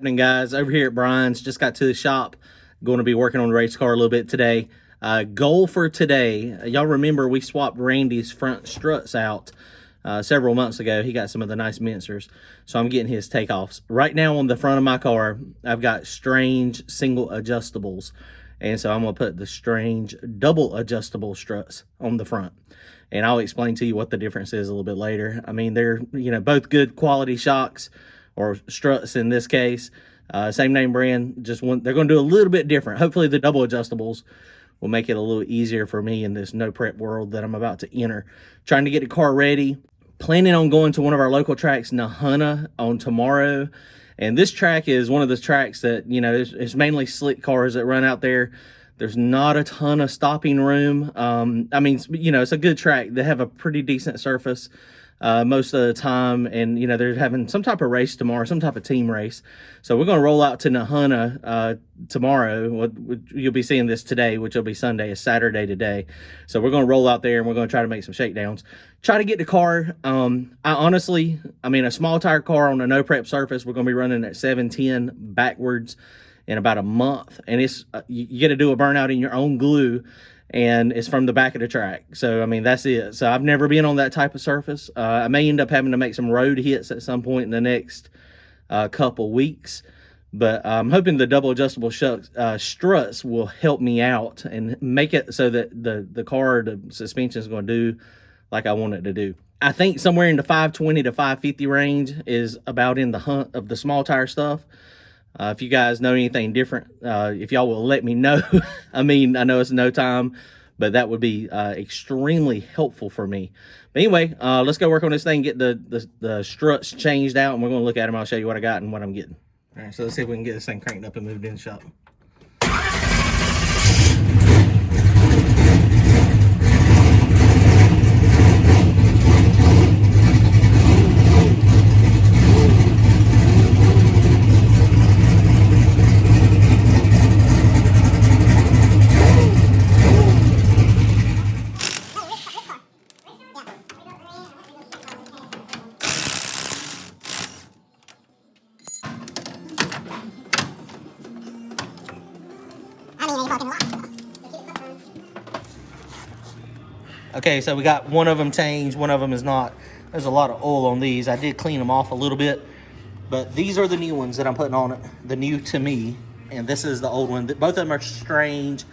Morning, guys. Over here at Brian's, just got to the shop. Going to be working on the race car a little bit today. Goal for today, y'all remember we swapped Randy's front struts out several months ago. He got some of the nice mincers, so I'm getting his takeoffs. Right now on the front of my car, I've got strange single adjustables, and so I'm going to put the strange double adjustable struts on the front. And I'll explain to you what the difference is a little bit later. I mean, they're, both good quality shocks, or struts in this case. Same name brand, just one. They're going to do a little bit different. Hopefully the double adjustables will make it a little easier for me in this no prep world that I'm about to enter. Trying to get the car ready. Planning on going to one of our local tracks, Nahunta, on tomorrow. And this track is one of those tracks that, it's mainly slick cars that run out there. There's not a ton of stopping room. I mean, it's a good track. They have a pretty decent surface most of the time, and they're having some type of race tomorrow, some type of team race. So we're going to roll out to Nahunta tomorrow. You'll be seeing this today, which will be Sunday. It's Saturday today. So we're going to roll out there and we're going to try to make some shakedowns, try to get the car. I mean, a small tire car on a no prep surface, we're going to be running at 710 backwards in about a month, and it's you get to do a burnout in your own glue, and it's from the back of the track. So, I mean, that's it. So I've never been on that type of surface. I may end up having to make some road hits at some point in the next couple weeks, but I'm hoping the double adjustable struts will help me out and make it so that the car, the suspension is going to do like I want it to do. I think somewhere in the 520 to 550 range is about in the hunt of the small tire stuff. If you guys know anything different, if y'all will let me know. I mean, I know it's no time, but that would be extremely helpful for me. But anyway, let's go work on this thing, get the struts changed out, and we're going to look at them. I'll show you what I got and what I'm getting. All right, so let's see if we can get this thing cranked up and moved in the shop. Okay, so we got one of them changed, one of them is not. There's a lot of oil on these. I did clean them off a little bit, but these are the new ones that I'm putting on it, the new to me, and this is the old one. Both of them are strange.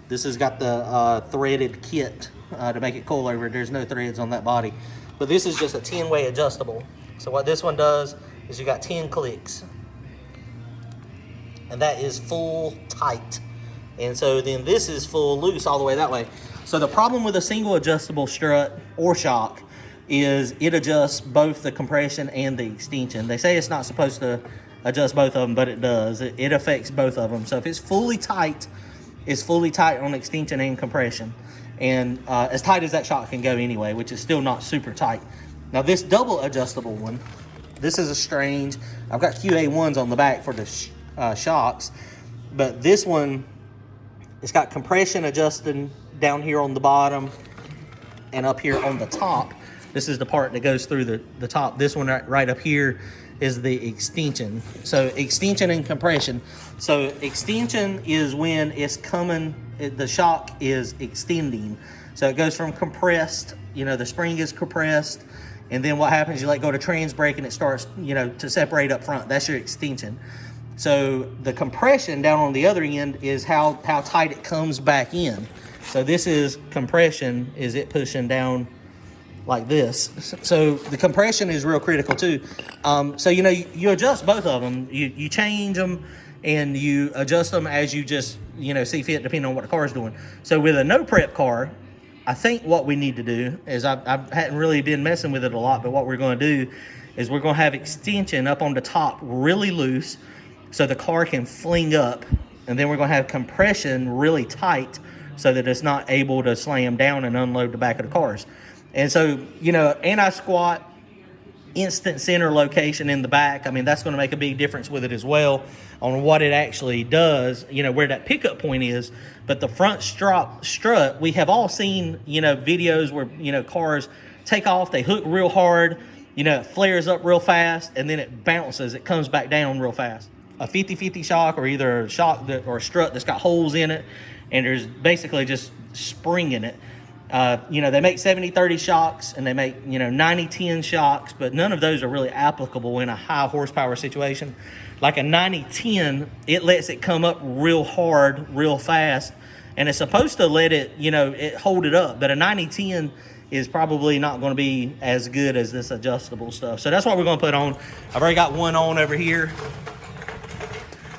This has got the threaded kit to make it cool over. There's no threads on that body, but this is just a 10-way adjustable. So what this one does is you got 10 clicks, and that is full tight. And so then this is full loose all the way that way. So the problem with a single adjustable strut or shock is it adjusts both the compression and the extension. They say it's not supposed to adjust both of them, but it does. It affects both of them. So if it's fully tight, it's fully tight on extension and compression. And as tight as that shock can go anyway, which is still not super tight. Now this double adjustable one, this is a strange, I've got QA1s on the back for the shocks, but this one, it's got compression adjusting down here on the bottom and up here on the top. This is the part that goes through the top. This one right up here is the extension. So extension and compression. So extension is when it's coming, the shock is extending. So it goes from compressed, the spring is compressed, and then what happens, you let go to trans brake and it starts, to separate up front. That's your extension. So the compression down on the other end is how tight it comes back in. So this is compression, is it pushing down like this. So the compression is real critical too. So, you adjust both of them. You change them and you adjust them as you just, see fit depending on what the car is doing. So with a no prep car, I think what we need to do is, I hadn't really been messing with it a lot, but what we're going to do is we're going to have extension up on the top really loose so the car can fling up, and then we're going to have compression really tight so that it's not able to slam down and unload the back of the cars. And so, anti-squat, instant center location in the back, I mean, that's going to make a big difference with it as well on what it actually does, where that pickup point is. But the front strut, we have all seen, videos where, cars take off, they hook real hard, it flares up real fast, and then it bounces, it comes back down real fast. a 50-50 shock, or either a shock or a strut that's got holes in it, and there's basically just spring in it. They make 70-30 shocks, and they make 90-10 shocks, but none of those are really applicable in a high horsepower situation. Like a 90-10, it lets it come up real hard, real fast, and it's supposed to let it, it hold it up. But a 90-10 is probably not going to be as good as this adjustable stuff. So that's what we're going to put on. I've already got one on over here.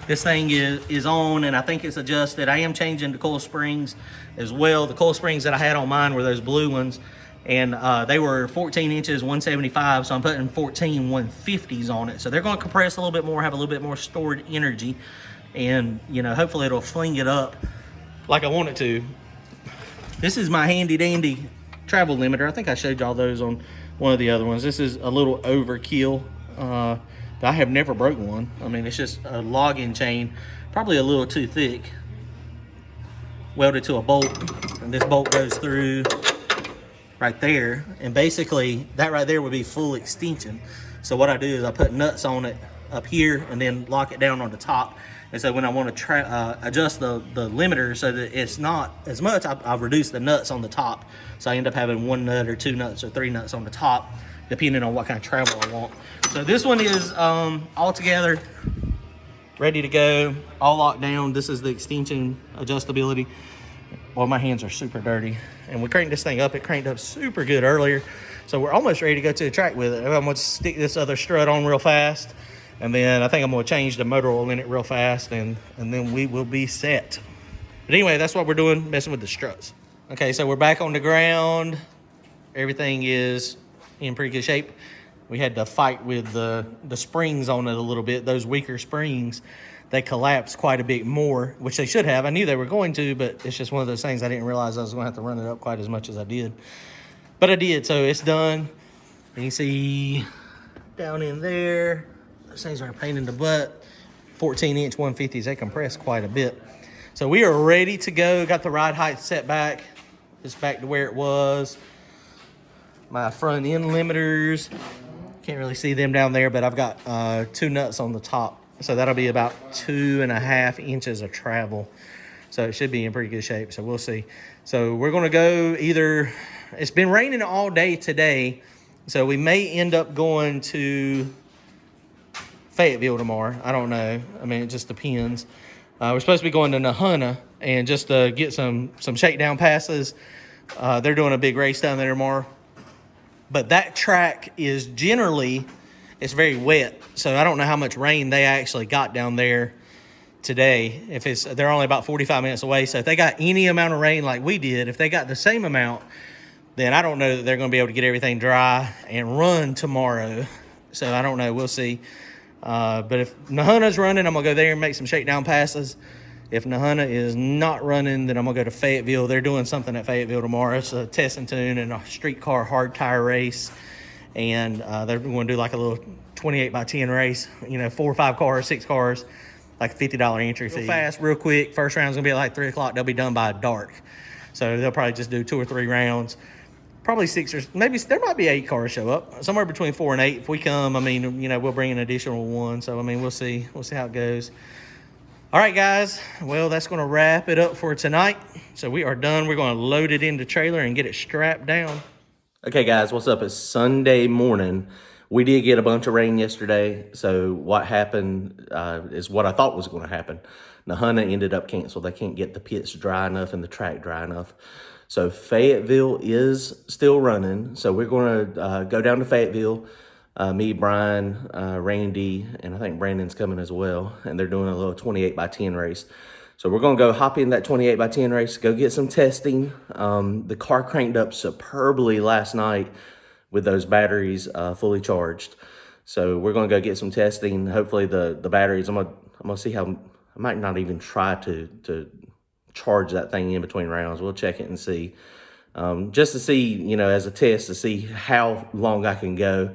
This thing is on, and I think it's adjusted. I am changing the coil springs as well. The coil springs that I had on mine were those blue ones, and they were 14 inches, 175, so I'm putting 14 150s on it. So they're going to compress a little bit more, have a little bit more stored energy, and hopefully it'll fling it up like I want it to. This is my handy dandy travel limiter. I think I showed y'all those on one of the other ones. This is a little overkill. I have never broken one. I mean, it's just a logging chain, probably a little too thick, welded to a bolt, and this bolt goes through right there, and basically that right there would be full extension. So what I do is I put nuts on it up here and then lock it down on the top. And so when I want to adjust the limiter so that it's not as much, I've reduced the nuts on the top. So I end up having one nut or two nuts or three nuts on the top, depending on what kind of travel I want. So this one is all together, ready to go, all locked down. This is the extension adjustability. Well, my hands are super dirty. And we cranked this thing up. It cranked up super good earlier. So we're almost ready to go to the track with it. I'm going to stick this other strut on real fast. And then I think I'm going to change the motor oil in it real fast, and then we will be set. But anyway, that's what we're doing, messing with the struts. Okay, so we're back on the ground. Everything is in pretty good shape. We had to fight with the springs on it a little bit. Those weaker springs, they collapsed quite a bit more, which they should have. I knew they were going to, but it's just one of those things I didn't realize I was going to have to run it up quite as much as I did. But I did, so it's done. And you see down in there, those things are a pain in the butt. 14-inch 150s, they compress quite a bit. So we are ready to go. Got the ride height set back. Just back to where it was. My front end limiters, can't really see them down there, but I've got two nuts on the top. So that'll be about 2.5 inches of travel. So it should be in pretty good shape. So we'll see. So we're going to go either, it's been raining all day today. So we may end up going to Fayetteville tomorrow. I don't know. I mean, it just depends. We're supposed to be going to Nahunta and just get some shakedown passes. They're doing a big race down there tomorrow. But that track is generally, it's very wet. So I don't know how much rain they actually got down there today. They're only about 45 minutes away. So if they got any amount of rain like we did, if they got the same amount, then I don't know that they're going to be able to get everything dry and run tomorrow. So I don't know. We'll see. But if Nahunta's running, I'm going to go there and make some shakedown passes. If Nahunta is not running, then I'm going to go to Fayetteville. They're doing something at Fayetteville tomorrow. It's a test and tune and a streetcar hard tire race. And they're going to do like a little 28 by 10 race, 4 or 5 cars, 6 cars, like a $50 entry fee. Real fast, real quick. First round's going to be at like 3 o'clock. They'll be done by dark. So they'll probably just do 2 or 3 rounds. Probably 6 or maybe there might be 8 cars show up, somewhere between 4 and 8. If we come, I mean, we'll bring an additional one. So, I mean, we'll see how it goes. All right, guys. Well, that's going to wrap it up for tonight. So we are done. We're going to load it into the trailer and get it strapped down. Okay, guys, what's up? It's Sunday morning. We did get a bunch of rain yesterday. So what happened is what I thought was going to happen. Nahunta ended up canceled. They can't get the pits dry enough and the track dry enough. So Fayetteville is still running. So we're going to go down to Fayetteville. Me, Brian, Randy, and I think Brandon's coming as well. And they're doing a little 28 by 10 race. So we're going to go hop in that 28 by 10 race, go get some testing. The car cranked up superbly last night with those batteries fully charged. So we're going to go get some testing. Hopefully the batteries, I'm gonna see how, I might not even try to charge that thing in between rounds. We'll check it and see. Just to see, as a test to see how long I can go.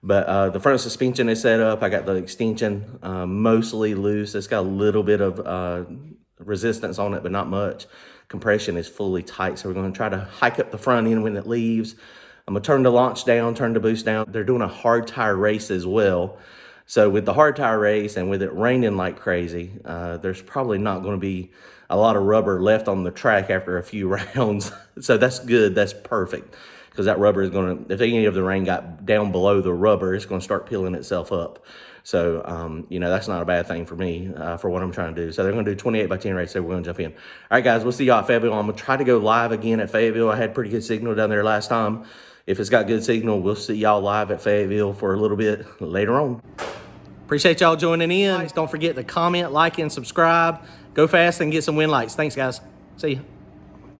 But the front suspension is set up. I got the extension mostly loose. It's got a little bit of resistance on it, but not much. Compression is fully tight. So we're going to try to hike up the front end when it leaves. I'm going to turn the launch down, turn the boost down. They're doing a hard tire race as well. So with the hard tire race and with it raining like crazy, there's probably not going to be a lot of rubber left on the track after a few rounds. So that's good. That's perfect, because that rubber is going to, if any of the rain got down below the rubber, it's going to start peeling itself up. So, you know, that's not a bad thing for me, for what I'm trying to do. So they're going to do 28 by 10 race, so we're going to jump in. All right, guys, we'll see y'all at Fayetteville. I'm going to try to go live again at Fayetteville. I had pretty good signal down there last time. If it's got good signal, we'll see y'all live at Fayetteville for a little bit later on. Appreciate y'all joining in. Don't forget to comment, like, and subscribe. Go fast and get some win lights. Thanks, guys. See you.